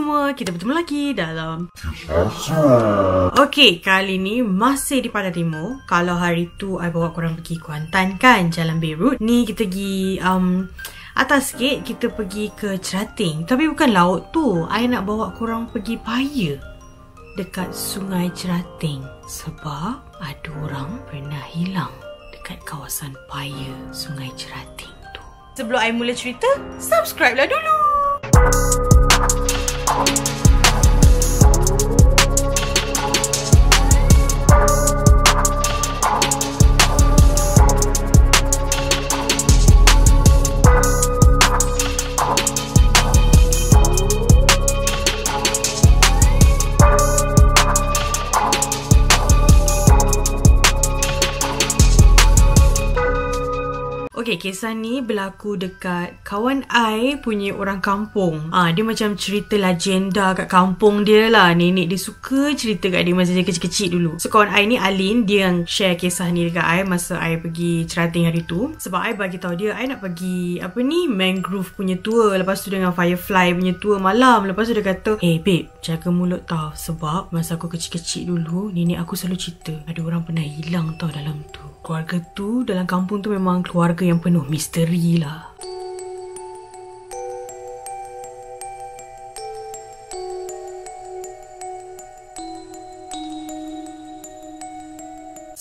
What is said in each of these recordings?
semua, kita bertemu lagi dalam Okey, kali ni masih di Pantai Timur. Kalau hari tu I bawa korang pergi Kuantan kan, Jalan Beirut. Ni kita pergi atas sikit, kita pergi ke Cerating. Tapi bukan laut tu, I nak bawa korang pergi Paya dekat Sungai Cerating. Sebab ada orang pernah hilang dekat kawasan Paya Sungai Cerating tu. Sebelum I mula cerita, subscribe lah dulu. Okay, kisah ni berlaku dekat kawan I punya orang kampung. Dia macam cerita legenda kat kampung dia lah. Nenek dia suka cerita kat dia masa dia kecil-kecil dulu. So kawan I ni Alin, dia yang share kisah ni dekat I masa I pergi Cerating hari tu. Sebab I bagi tahu dia I nak pergi mangrove punya tour. Lepas tu dengan firefly punya tour malam. Lepas tu dia kata, "Hey babe, jaga mulut tau. Sebab masa aku kecil-kecil dulu, nenek aku selalu cerita ada orang pernah hilang tau dalam tu." Keluarga tu dalam kampung tu memang keluarga yang penuh misteri lah.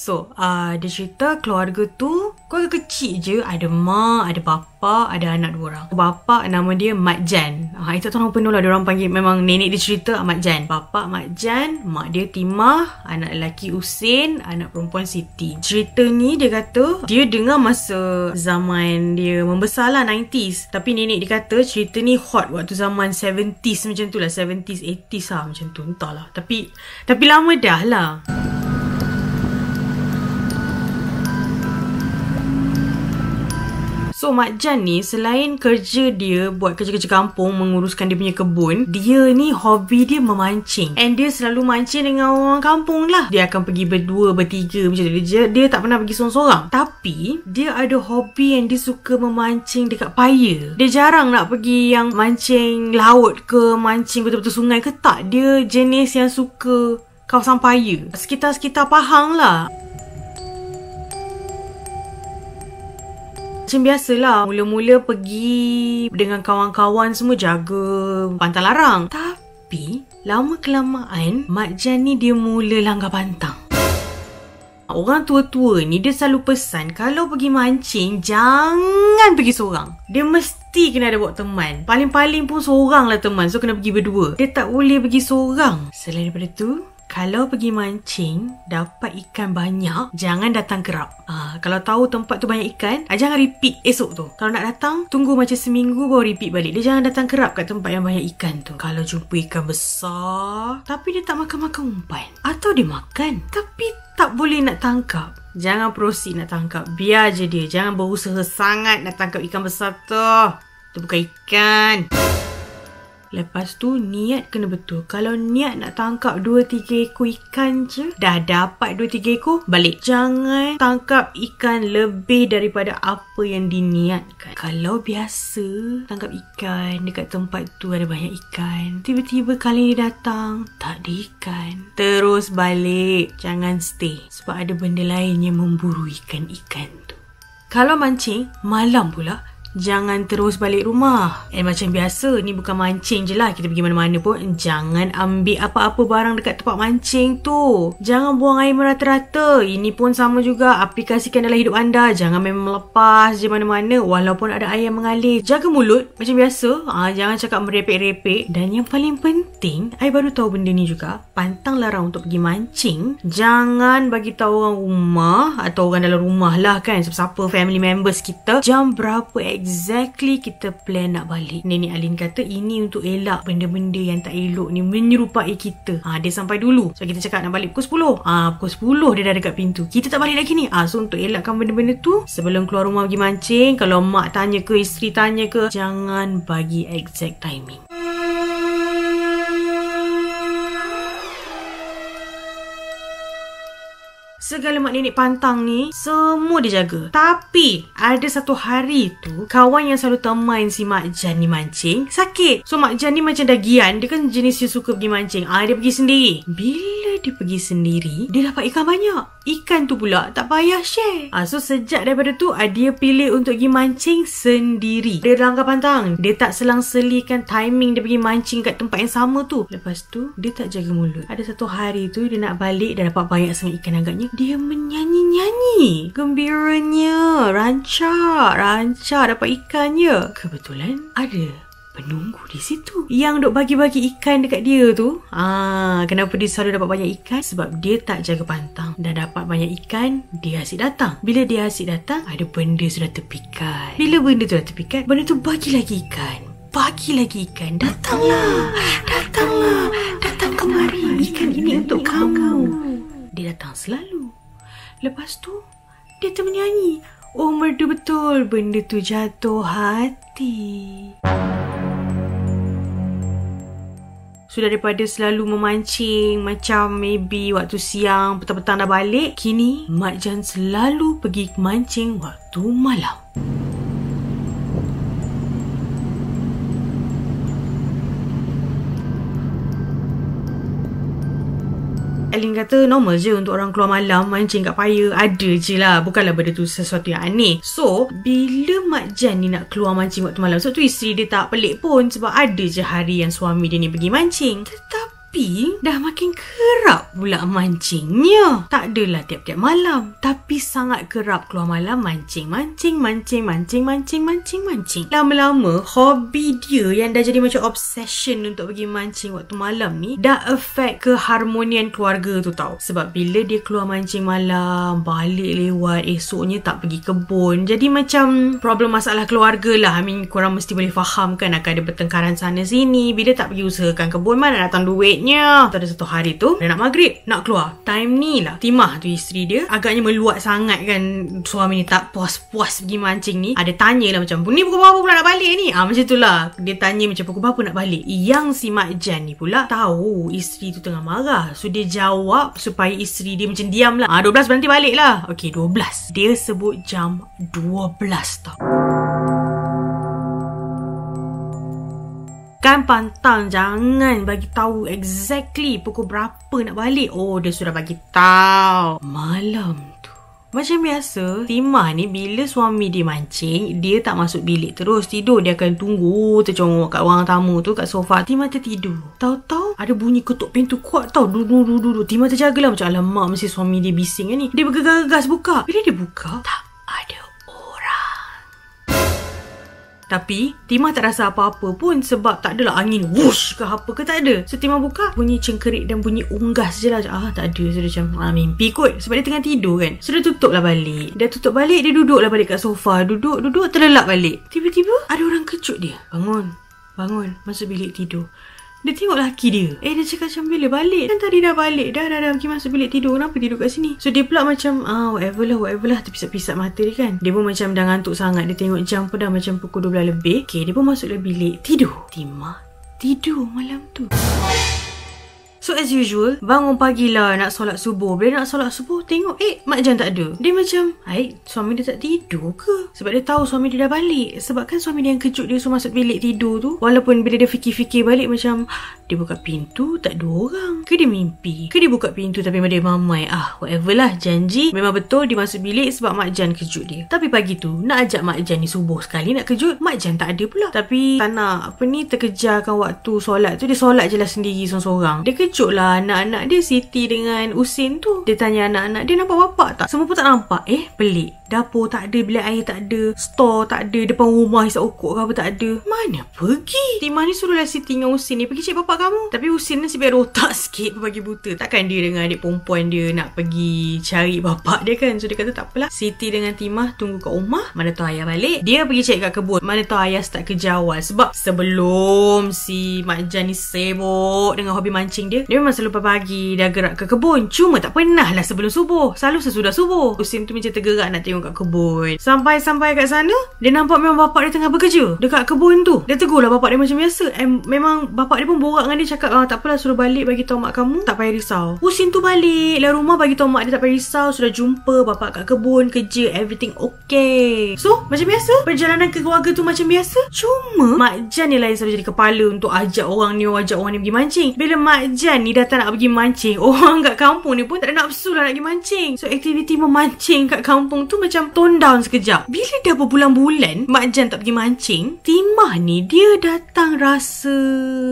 So, dia cerita keluarga tu keluarga kecil je. Ada mak, ada bapa, ada anak 2 orang. Bapa nama dia Mat Jan. Itu tak tahu orang penuh lah. Diorang panggil, memang nenek dia cerita Mat Jan. Bapa Mat Jan, mak dia Timah, anak lelaki Usin, anak perempuan Siti. Cerita ni dia kata dia dengar masa zaman dia membesar lah, 90s. Tapi nenek dia kata cerita ni hot waktu zaman 70s macam tu lah. 70s, 80s lah macam tu. Entahlah. Tapi lama dah lah. So, Mak Jan ni selain kerja dia buat kerja-kerja kampung, menguruskan dia punya kebun, dia ni hobi dia memancing. And dia selalu mancing dengan orang kampung lah. Dia akan pergi berdua, bertiga macam tu. Dia tak pernah pergi seorang-seorang. Tapi, dia ada hobi yang dia suka memancing dekat Paya. Dia jarang nak pergi yang mancing laut ke, mancing betul-betul sungai ke, tak. Dia jenis yang suka kawasan Paya. Sekitar-sekitar Pahang lah. Macam biasalah, mula-mula pergi dengan kawan-kawan semua jaga pantang larang. Tapi, lama-kelamaan, Mak Jan ni dia mula langgar pantang. Orang tua-tua ni dia selalu pesan kalau pergi mancing, jangan pergi seorang. Dia mesti kena ada bawa teman. Paling-paling pun seorang lah teman. So, kena pergi berdua. Dia tak boleh pergi seorang. Selain daripada tu, kalau pergi mancing, dapat ikan banyak, jangan datang kerap. Kalau tahu tempat tu banyak ikan, jangan repeat esok tu. Kalau nak datang, tunggu macam seminggu baru repeat balik. Dia jangan datang kerap kat tempat yang banyak ikan tu. Kalau jumpa ikan besar, tapi dia tak makan-makan umpan. Atau dia makan, tapi tak boleh nak tangkap, jangan proceed nak tangkap. Biar je dia. Jangan berusaha sangat nak tangkap ikan besar tu. Itu bukan ikan. Lepas tu niat kena betul. Kalau niat nak tangkap 2-3 ekor ikan je, dah dapat 2-3 ekor, balik. Jangan tangkap ikan lebih daripada apa yang diniatkan. Kalau biasa tangkap ikan dekat tempat tu ada banyak ikan, tiba-tiba kali ni datang tak ada ikan, terus balik. Jangan stay. Sebab ada benda lain yang memburu ikan-ikan tu. Kalau mancing malam pula, jangan terus balik rumah. Macam biasa, ni bukan mancing je lah. Kita pergi mana-mana pun, jangan ambil apa-apa barang dekat tempat mancing tu. Jangan buang air merata-rata. Ini pun sama juga. Aplikasikan dalam hidup anda. Jangan memang melepas je mana-mana walaupun ada air yang mengalir. Jaga mulut macam biasa. Jangan cakap merepek-repek. Dan yang paling penting, I baru tahu benda ni juga, pantang larang untuk pergi mancing. Jangan bagi tahu orang rumah atau orang dalam rumah lah kan, siapa family members kita, jam berapa exactly kita plan nak balik. Nenek Alin kata ini untuk elak benda-benda yang tak elok ni menyerupai kita. Dia sampai dulu. So kita cakap nak balik pukul 10. Pukul 10 dia dah dekat pintu. Kita tak balik lagi ni. So untuk elakkan benda-benda tu, sebelum keluar rumah pergi mancing, kalau mak tanya ke, isteri tanya ke, jangan bagi exact timing. segala mak nenek pantang ni semua dia jaga. Tapi ada satu hari tu, kawan yang selalu teman si Mak Jan ni mancing sakit. So Mak Jan ni macam dah gian. Dia kan jenis yang suka pergi mancing. Dia pergi sendiri. Bila dia pergi sendiri, dia dapat ikan banyak. Ikan tu pula tak payah share. So sejak daripada tu, dia pilih untuk pergi mancing sendiri. Dia langgar pantang. Dia tak selang-selikan timing dia pergi mancing kat tempat yang sama tu. Lepas tu, dia tak jaga mulut. Ada satu hari tu, dia nak balik dah dapat banyak sangat ikan agaknya. Dia menyanyi-nyanyi. Gembiranya. Rancak dapat ikannya. Kebetulan ada penunggu di situ yang duk bagi-bagi ikan dekat dia tu. Kenapa dia selalu dapat banyak ikan? Sebab dia tak jaga pantang. Dah dapat banyak ikan, dia asyik datang. Bila dia asyik datang, ada benda sudah terpikat. Bila benda tu dah terpikat, benda tu bagi lagi ikan. Datang kemari. Ikan ini untuk kamu. Dia datang selalu. Lepas tu, dia ternyanyi. Merdu betul, benda tu jatuh hati. Sudah daripada selalu memancing, macam maybe waktu siang, petang-petang dah balik, kini Mak Jan selalu pergi mancing waktu malam. Alin kata normal je untuk orang keluar malam mancing kat paya. Ada je lah. Bukanlah benda tu sesuatu yang aneh. So, bila Mak Jan ni nak keluar mancing waktu malam, sebab tu isteri dia tak pelik pun. Sebab ada je hari yang suami dia ni pergi mancing. Tapi dah makin kerap pula mancingnya. Tak adalah tiap-tiap malam, tapi sangat kerap keluar malam mancing. Lama-lama hobi dia yang dah jadi macam obsession untuk pergi mancing waktu malam ni dah affect keharmonian keluarga tu tau. Sebab bila dia keluar mancing malam, balik lewat, esoknya tak pergi kebun. Jadi macam problem masalah keluarga lah. Korang mesti boleh faham kan, akan ada pertengkaran sana sini. Bila tak pergi usahakan kebun, mana datang duit. Ada satu hari tu, dah nak maghrib, nak keluar. Time ni lah Timah tu, isteri dia, agaknya meluat sangat kan. Suami ni tak puas-puas pergi mancing ni. Ada tanya lah macam, ni pukul berapa pula nak balik ni? Macam tu lah. Dia tanya macam pukul berapa nak balik. Yang si Mak Jan ni pula tahu isteri tu tengah marah. So dia jawab supaya isteri dia macam diam lah. 12 berhenti balik lah. Okay, 12. Dia sebut jam 12 tau. Kan pantang, jangan bagi tahu exactly pukul berapa nak balik. Dia sudah bagi tahu. Malam tu, macam biasa, Timah ni bila suami dia mancing, dia tak masuk bilik terus tidur. Dia akan tunggu tercongok kat ruang tamu tu, kat sofa. Timah tertidur. Tahu-tahu ada bunyi ketuk pintu kuat tau. Duduk. Timah terjagalah macam, alamak, mesti suami dia bising kan ni. Dia bergegas buka. Bila dia buka, tak ada orang. Tapi Timah tak rasa apa-apa pun, sebab tak adalah angin whoosh ke apa ke, tak ada. So Timah buka, bunyi cengkerik dan bunyi unggas je lah. Tak ada. So dia macam mimpi kot, sebab dia tengah tidur kan. So dia tutup lah balik. Dia tutup balik, dia duduk lah balik kat sofa. Duduk, terlelap balik. Tiba-tiba ada orang kejut dia. Bangun, masuk bilik tidur. Dia tengok laki dia. Dia cakap macam, bila balik? Kan tadi dah balik. Dah pergi masuk bilik tidur. Kenapa tidur kat sini? So dia pula macam, whatever lah. Terpisat-pisat mata dia kan. Dia pun macam dah ngantuk sangat. Dia tengok jam pun dah macam pukul 12 lebih. Okay, dia pun masuk dalam bilik tidur. Timah tidur malam tu. So as usual, bangun pagi lah nak solat subuh. Bila nak solat subuh, tengok Mak Jan tak ada. Dia macam, suami dia tak tidur ke? Sebab dia tahu suami dia dah balik. Sebab kan suami dia yang kejut dia suruh masuk bilik tidur tu. Walaupun bila dia fikir-fikir balik macam, dia buka pintu tak ada orang. Ke dia mimpi? Ke dia buka pintu tapi dia mamai? Whatever lah, janji memang betul dia masuk bilik sebab Mak Jan kejut dia. Tapi pagi tu nak ajak Mak Jan ni subuh sekali nak kejut, Mak Jan tak ada pula. Tapi tak nak terkejarkan waktu solat tu. Dia solat je lah sendiri seorang-seorang. Dia kejut lah anak-anak dia, Siti dengan Usin tu. Dia tanya anak-anak dia, nampak bapak tak? Semua pun tak nampak. Pelik. Dapur tak ada, bilik air tak ada, store tak ada, depan rumah isap okok ke apa tak ada. Mana pergi? Timah ni suruhlah Siti dengan Usin ni pergi cek bapak kamu. Tapi Usin ni biar otak sikit, bagi buta. Takkan dia dengan adik perempuan dia nak pergi cari bapak dia kan. So dia kata tak apalah, Siti dengan Timah tunggu kat rumah. Mana tahu ayah balik, dia pergi cek kat kebun. Mana tahu ayah start kerja awal. Sebab sebelum si Mak Jan ni sibuk dengan hobi mancing dia memang selalu pagi dah gerak ke kebun. Cuma tak pernah lah sebelum subuh, selalu sesudah subuh. Usin tu macam tergerak nak tengok tengok kat kebun. Sampai kat sana, dia nampak memang bapak dia tengah bekerja dekat kebun tu. Dia tegurlah bapak dia macam biasa. Memang bapak dia pun borak dengan dia, cakap, tak apalah, suruh balik bagi tahu mak kamu, tak payah risau. Husin tu balik lah rumah, bagi tahu mak dia tak payah risau, sudah jumpa bapak kat kebun, kerja, everything okay. So macam biasa, perjalanan ke keluarga tu macam biasa. Cuma Mak Jan ni lain selalu jadi kepala untuk ajak orang ni pergi mancing. Bila Mak Jan ni datang nak pergi mancing, orang kat kampung ni pun tak ada nafsu lah nak pergi mancing. So aktiviti memancing kat kampung tu macam tone down sekejap. Bila dah berbulan-bulan Mak Jan tak pergi mancing, Timah ni dia datang rasa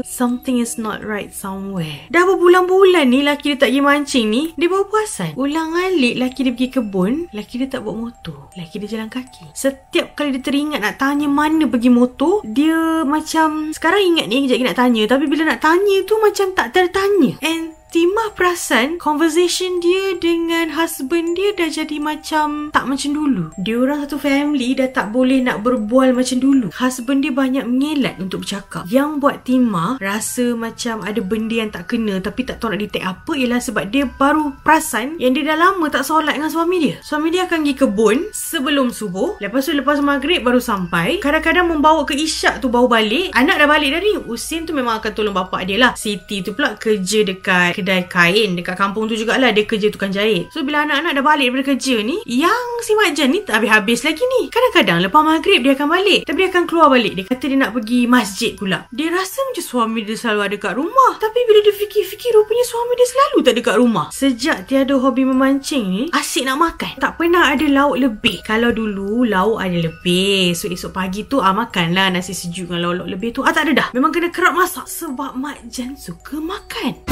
something is not right somewhere. Dah berbulan-bulan ni laki dia tak pergi mancing ni, dia baru perasan. Ulang-alik laki dia pergi kebun, laki dia tak bawa motor, laki dia jalan kaki. Setiap kali dia teringat nak tanya mana pergi motor, dia macam sekarang ingat ni kejap lagi nak tanya, tapi bila nak tanya tu macam tak tertanya. And Timah perasan conversation dia dengan husband dia dah jadi macam tak macam dulu. Dia orang satu family dah tak boleh nak berbual macam dulu. Husband dia banyak mengelat untuk bercakap. Yang buat Timah rasa macam ada benda yang tak kena, tapi tak tahu nak detect apa, ialah sebab dia baru perasan yang dia dah lama tak solat dengan suami dia. Suami dia akan pergi kebun sebelum subuh, lepas maghrib baru sampai. Kadang-kadang membawa ke isyak tu baru balik. Anak dah balik dah ni. Husin tu memang akan tolong bapak dia lah. Siti tu pula kerja dekat kedai kain dekat kampung tu jugalah, dia kerja tukang jahit. So bila anak-anak dah balik daripada kerja ni, yang si Mak Jan ni tak habis-habis lagi ni. Kadang-kadang lepas maghrib dia akan balik, tapi dia akan keluar balik. Dia kata dia nak pergi masjid pula. Dia rasa macam suami dia selalu ada kat rumah, tapi bila dia fikir-fikir, rupanya suami dia selalu tak ada kat rumah. Sejak tiada hobi memancing ni, asyik nak makan, tak pernah ada lauk lebih. Kalau dulu lauk ada lebih, so esok pagi tu makanlah nasi sejuk dengan lauk-lauk lebih tu. Tak ada dah, memang kena kerap masak sebab Mak Jan suka makan.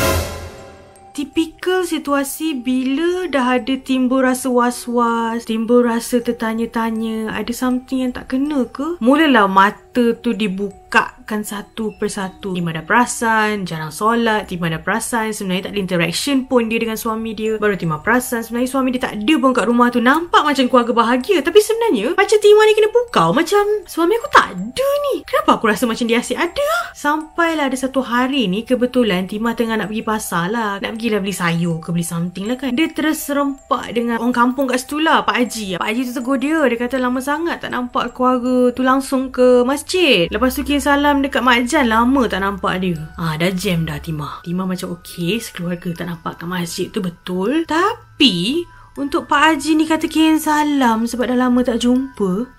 Tipikal situasi bila dah ada timbul rasa was-was, timbul rasa tertanya-tanya, ada something yang tak kena ke? Mulalah mata tu dibukakan satu persatu. Timah dah perasan jarang solat, Timah dah perasan sebenarnya tak ada interaction pun dia dengan suami dia. Baru Timah perasan sebenarnya suami dia tak ada pun kat rumah tu. Nampak macam keluarga bahagia, tapi sebenarnya macam Timah ni kena pukau, macam suami aku tak ada ni. Kenapa aku rasa macam dia asyik ada? Sampailah ada satu hari ni, kebetulan Timah tengah nak pergi pasar lah, nak pergilah beli sayur ke beli something lah kan. Dia terus serempak dengan orang kampung kat situ lah, Pak Haji. Pak Haji tu tegur dia, dia kata lama sangat tak nampak keluarga tu langsung ke masjid. Lepas tu kirim salam dekat Mak Jan, lama tak nampak dia. Dah jam dah Timah. Timah macam okey, sekeluarga tak nampak kat masjid tu betul. Tapi untuk Pak Haji ni kata kirim salam sebab dah lama tak jumpa.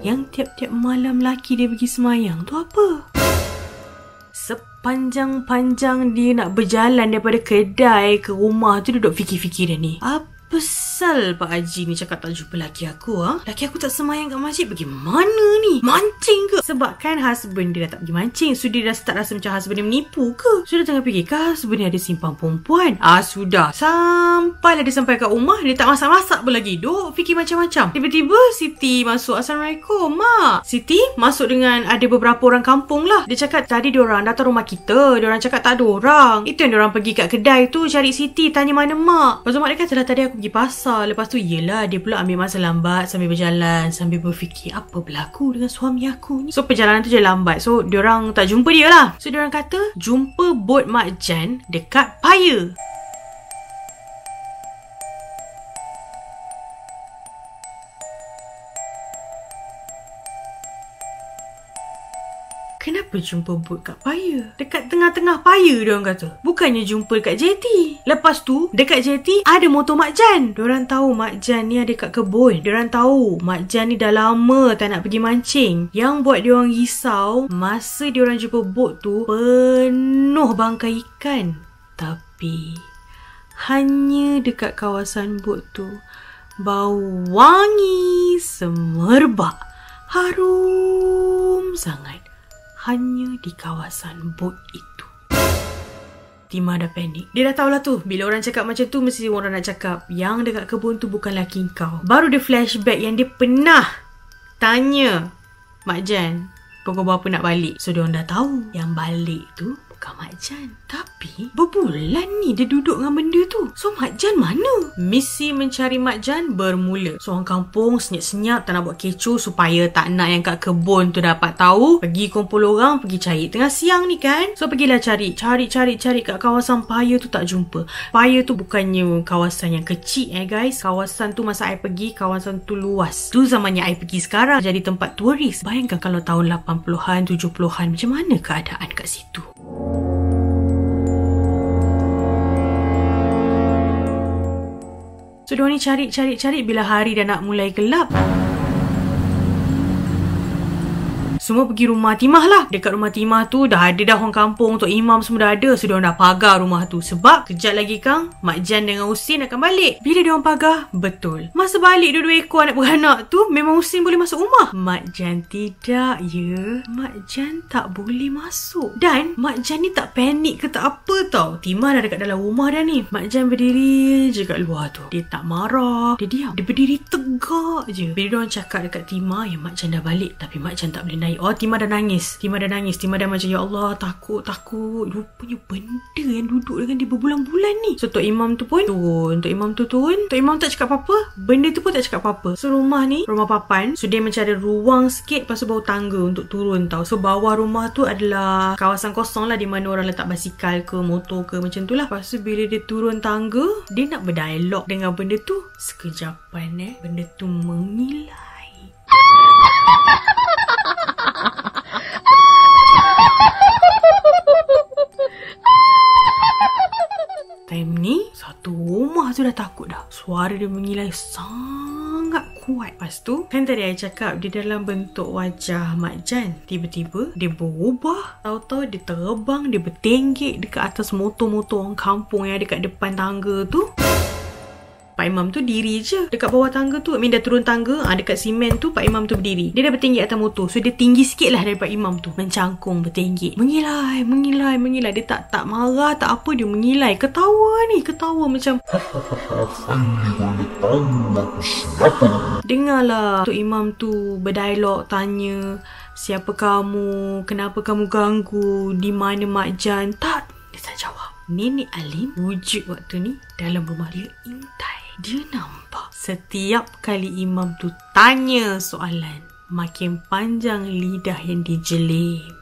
Yang tiap-tiap malam laki dia pergi semayang tu apa? Sepanjang-panjang dia nak berjalan daripada kedai ke rumah tu, duduk fikir-fikir dah ni. Apa sal Pak Haji ni cakap tak jumpa laki aku? Laki aku tak semayang kat masjid, bagaimana ni? Mancing ke? Sebab kan husband dia dah tak pergi mancing, so dia dah start rasa macam husband dia menipu ke? So dia tengah fikir, kah husband dia ada simpang perempuan? Sudah. Sampailah dia sampai kat rumah, dia tak masak-masak pun lagi, duk fikir macam-macam. Tiba-tiba Siti masuk. Assalamualaikum Mak. Siti masuk dengan ada beberapa orang kampung lah. Dia cakap tadi diorang datang rumah kita, diorang cakap tak ada orang. Itu yang diorang pergi kat kedai tu cari Siti, tanya mana Mak. Lepas tu Mak dia kata lah tadi aku pergi pasar. Lepas tu yelah, dia pula ambil masa lambat sambil berjalan, sambil berfikir apa berlaku dengan suami aku ni. So perjalanan tu je lambat, so diorang tak jumpa dia lah. So diorang kata jumpa bot Mak Jan dekat Paya. Kenapa jumpa bot kat Paya? Dekat tengah-tengah Paya diorang kata. Bukannya jumpa dekat jeti. Lepas tu dekat jeti ada motor Mak Jan. Diorang tahu Mak Jan ni ada kat kebun. Diorang tahu Mak Jan ni dah lama tak nak pergi mancing. Yang buat diorang risau, masa diorang jumpa bot tu penuh bangkai ikan. Tapi hanya dekat kawasan bot tu bau wangi semerbak, harum sangat. Hanya di kawasan bot itu. Timah dah panik. Dia dah tahulah tu, bila orang cakap macam tu, mesti orang nak cakap yang dekat kebun tu bukan laki kau. Baru dia flashback yang dia pernah tanya Mak Jan pukul berapa nak balik. So diorang dah tahu yang balik tu bukan Mak Jan. Tapi berbulan ni dia duduk dengan benda tu. So Mak Jan mana? Misi mencari Mak Jan bermula. Seorang kampung senyap-senyap tak nak buat kecoh supaya tak nak yang kat kebun tu dapat tahu. Pergi kumpul orang, pergi cari. Tengah siang ni kan. So pergilah cari kat kawasan Paya tu, tak jumpa. Paya tu bukannya kawasan yang kecil guys. Kawasan tu masa I pergi, kawasan tu luas. Tu zamannya I pergi sekarang jadi tempat turis. Bayangkan kalau tahun 80-an, 70-an macam mana keadaan kat situ. So diorang ni cari bila hari dah nak mulai gelap. Semua pergi rumah Timah lah. Dekat rumah Timah tu dah ada dah orang kampung, Tok Imam semua dah ada. So diorang dah pagar rumah tu. Sebab kejap lagi Kang, Mak Jan dengan Husin akan balik. Bila diorang pagar? Betul. Masa balik dua-dua ekor anak beranak tu, memang Husin boleh masuk rumah. Mak Jan tidak ya. Mak Jan tak boleh masuk. Dan Mak Jan ni tak panik ke tak apa tau. Timah dah dekat dalam rumah dah ni. Mak Jan berdiri je kat luar tu. Dia tak marah. Dia diam. Dia berdiri tegak je. Bila diorang cakap dekat Timah yang Mak Jan dah balik, tapi Mak Jan tak boleh naik. Oh, Timah dah nangis. Timah dah macam, ya Allah, takut. Rupanya benda yang duduk dengan dia berbulan-bulan ni. So Tok Imam tu pun turun. Tok Imam tak cakap apa-apa. Benda tu pun tak cakap apa-apa. So rumah ni, rumah papan. So dia macam ada ruang sikit, lepas tu bawah tangga untuk turun tau. So bawah rumah tu adalah kawasan kosong lah, di mana orang letak basikal ke motor ke macam tu lah. Lepas tu bila dia turun tangga, dia nak berdialog dengan benda tu. Sekejapan benda tu mengilai. Time ni satu rumah tu dah takut dah. Suara dia mengilai sangat kuat. Lepas tu kan tadi saya cakap dia dalam bentuk wajah Mak Jan. Tiba-tiba dia berubah. Tahu-tahu dia terbang, dia bertenggek dekat atas motor-motor orang kampung yang ada kat depan tangga tu. Pak Imam tu diri je dekat bawah tangga tu. Dah turun tangga, dekat simen tu Pak Imam tu berdiri. Dia dah bertinggi atas motor. So dia tinggi sikit lah dari Pak Imam tu. Mencangkung, bertinggi. Mengilai. Dia tak marah, tak apa. Dia mengilai. Ketawa macam dengarlah Tok Imam tu berdialog, tanya, siapa kamu? Kenapa kamu ganggu? Di mana Mak Jan? Tak, dia tak jawab. Nenek Alim wujud waktu ni dalam rumah dia intai. Dia nampak setiap kali Imam tu tanya soalan, makin panjang lidah yang dijelim.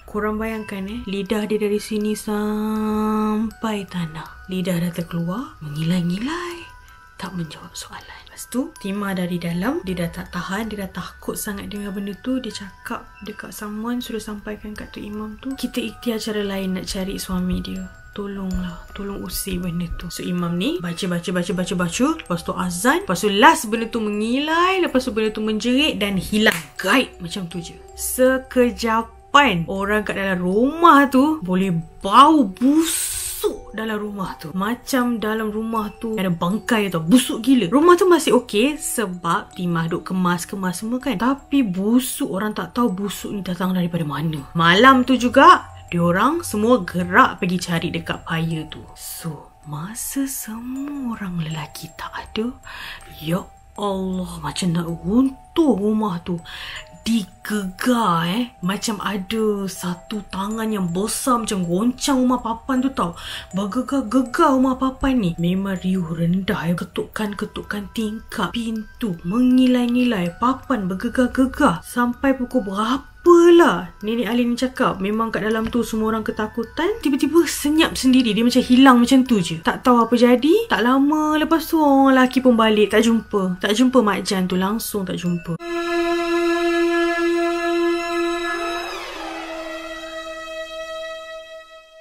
Korang bayangkan lidah dia dari sini sampai tanah. Lidah dah terkeluar, mengilai-ngilai, tak menjawab soalan. Lepas tu Timah dari dalam, dia dah tak tahan, dia dah takut sangat dengan benda tu. Dia cakap dekat someone, suruh sampaikan kat Tok Imam tu, kita ikhtiar cara lain nak cari suami dia. Tolonglah, tolong usir benda tu. So Imam ni baca. Lepas tu azan. Lepas tu last benda tu mengilai. Lepas tu benda tu menjerit dan hilang. Gaib macam tu je. Sekejapan orang kat dalam rumah tu boleh bau busuk dalam rumah tu. Macam dalam rumah tu ada bangkai tau. Busuk gila. Rumah tu masih okey sebab Timah duk kemas semua kan. Tapi busuk, orang tak tahu busuk ni datang daripada mana. Malam tu juga diorang semua gerak pergi cari dekat Paya tu. So masa semua orang lelaki tak ada, ya Allah, macam nak runtuh rumah tu. Digegar macam ada satu tangan yang besar macam goncang rumah papan tu tau. Bergegar-gegar rumah papan ni. Memang riuh rendah ketukan tingkap pintu, mengilai-ngilai, papan bergegar-gegar. Sampai pukul berapa lah Nenek Alin ni cakap, memang kat dalam tu semua orang ketakutan. Tiba-tiba senyap sendiri. Dia macam hilang macam tu je. Tak tahu apa jadi. Tak lama lepas tu orang lelaki pun balik. Tak jumpa Mak Jan tu. Langsung tak jumpa.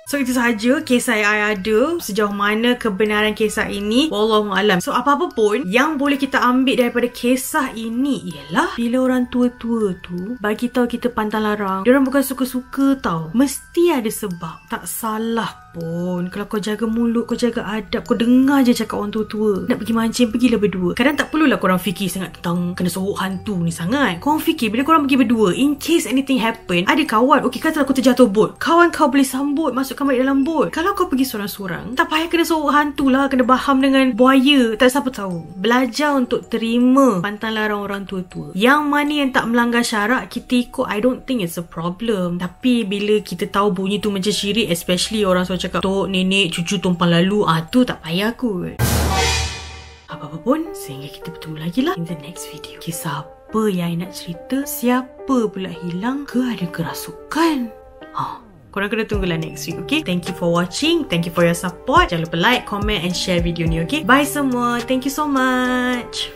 So itu sahaja kisah yang I ada. Sejauh mana kebenaran kisah ini, wallahualam. So apa-apa pun yang boleh kita ambil daripada kisah ini ialah bila orang tua-tua tu bagi tahu kita pantang larang, diorang bukan suka-suka tau. Mesti ada sebab. Tak salah pun, kalau kau jaga mulut, kau jaga adab, kau dengar je cakap orang tua-tua. Nak pergi mancing, pergilah berdua. Kadang tak perlulah korang fikir sangat tentang kena sorok hantu ni sangat. Korang fikir bila korang pergi berdua, in case anything happen, ada kawan, okey katalah kau terjatuh bot, kawan kau boleh sambut, masukkan balik dalam bot. Kalau kau pergi seorang-seorang, tak payah kena sorok hantu lah, kena baham dengan buaya, tak siapa tahu. Belajar untuk terima pantang larang orang tua-tua. Yang mana yang tak melanggar syarat, kita ikut, I don't think it's a problem. Tapi bila kita tahu bunyi tu macam syirik, especially orang selalu cakap tok, nenek, cucu tumpang lalu, tu tak payah kot. Apa-apa pun, sehingga kita bertemu lagi lah in the next video. Kisah apa yang I nak cerita? Siapa pula hilang ke ada kerasukan? Korang kena tunggulah next week, okay? Thank you for watching. Thank you for your support. Jangan lupa like, comment and share video ni, okay? Bye semua. Thank you so much.